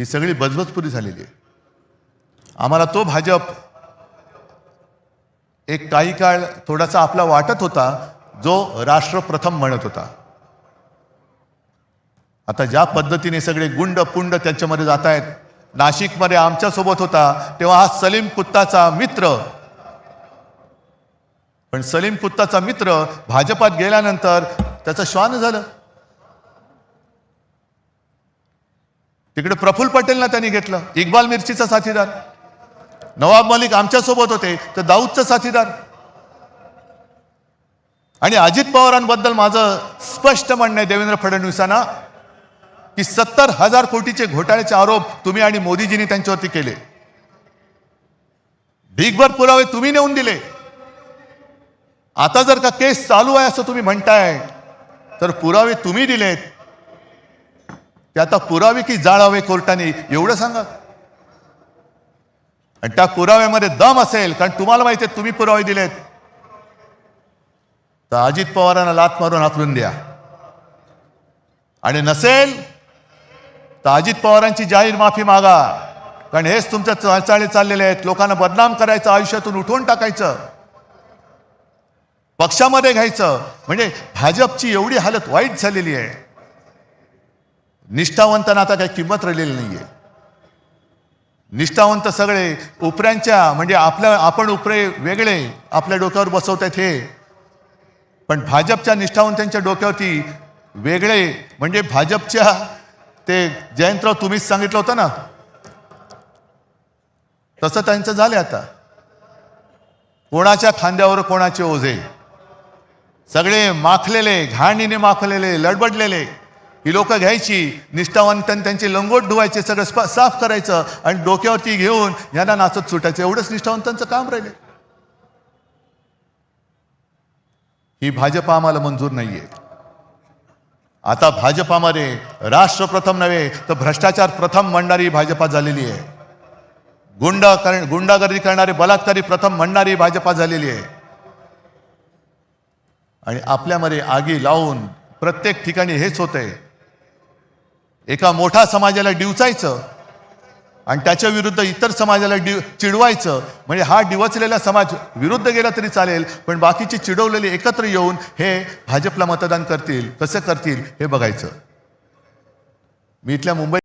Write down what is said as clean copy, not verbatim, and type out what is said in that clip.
ही सगळी बजबजपुरी झालेली आहे। आम्हाला तो भाजप एक काही काळ थोडासा आपला वाटत होता, जो राष्ट्र प्रथम म्हणत होता। आता ज्या पद्धतीने सगळे गुंड पुंड त्यांच्यामध्ये जात आहेत, नाशिकमध्ये आमच्या सोबत होता तेव्हा हा सलीम कुत्ताचा मित्र, पण सलीम कुत्ताचा मित्र भाजपात गेल्यानंतर त्याचं श्वान झालं। तिकडे प्रफुल्ल पटेलला त्यांनी घेतलं, इक्बाल मिर्चीचा साथीदार। नवाब मलिक आमच्या सोबत होते तर दाऊदचा साथीदार। आणि अजित पवारांबद्दल माझं स्पष्ट म्हणणं आहे देवेंद्र फडणवीसांना की 70,000 कोटीचे घोटाळ्याचे आरोप तुम्ही आणि मोदीजींनी त्यांच्यावरती केले। ढीगभर पुरावे तुम्ही नेऊन दिले। आता जर का केस चालू आहे असं तुम्ही म्हणताय तर पुरावे तुम्ही दिलेत, ते आता पुरावे की जाळावे कोर्टाने एवढं सांगा। आणि त्या पुराव्यामध्ये दम असेल, कारण तुम्हाला माहिती आहे तुम्ही पुरावे दिलेत, तर अजित पवारांना लाथ मारून हाकलून द्या। आणि नसेल तर अजित पवारांची जाहीर माफी मागा, कारण हेच तुमच्या चालचाली चाललेले आहेत। लोकांना बदनाम करायचं, आयुष्यातून उठवून टाकायचं, पक्षामध्ये घ्यायचं। म्हणजे भाजपची एवढी हालत वाईट झालेली आहे, निष्ठावंतांना आता काही किंमत राहिलेली नाहीये। निष्ठावंत सगळे उपऱ्यांच्या, म्हणजे आपण उपरे वेगळे आपल्या डोक्यावर बसवतायत हे, पण भाजपच्या निष्ठावंतांच्या डोक्यावरती वेगळे, म्हणजे भाजपच्या ते जयंतराव तुम्हीच सांगितलं होतं ना, तसं त्यांचं झालं। आता कोणाच्या खांद्यावर कोणाचे ओझे, सगळे माखलेले, घाणीने माखलेले, लडबडलेले, ही लोक घ्यायची, निष्ठावंतांनी त्यांची लंगोट धुवायचे, सगळं साफ करायचं आणि डोक्यावरती घेऊन यांना नाचत सुटायचं। एवढंच निष्ठावंतांचं काम राहिले। ही भाजप आम्हाला मंजूर नाहीये। आता भाजपामध्ये राष्ट्र प्रथम नव्हे तर भ्रष्टाचार प्रथम म्हणणारी भाजपा झालेली आहे। गुंडागर्दी करणारी, बलात्कारी प्रथम म्हणणारी भाजपा झालेली आहे। आणि आपल्यामध्ये आगी लावून प्रत्येक ठिकाणी हेच होतंय, एका मोठा समाजाला डिवचायचं आणि त्याच्या विरुद्ध इतर समाजाला चिडवायचं। म्हणजे हा डिवचलेला समाज विरुद्ध गेला तरी चालेल, पण बाकीचे चिडवलेले एकत्र येऊन हे भाजपला मतदान करतील, कसं करतील हे बघायचं। मी इथल्या मुंबई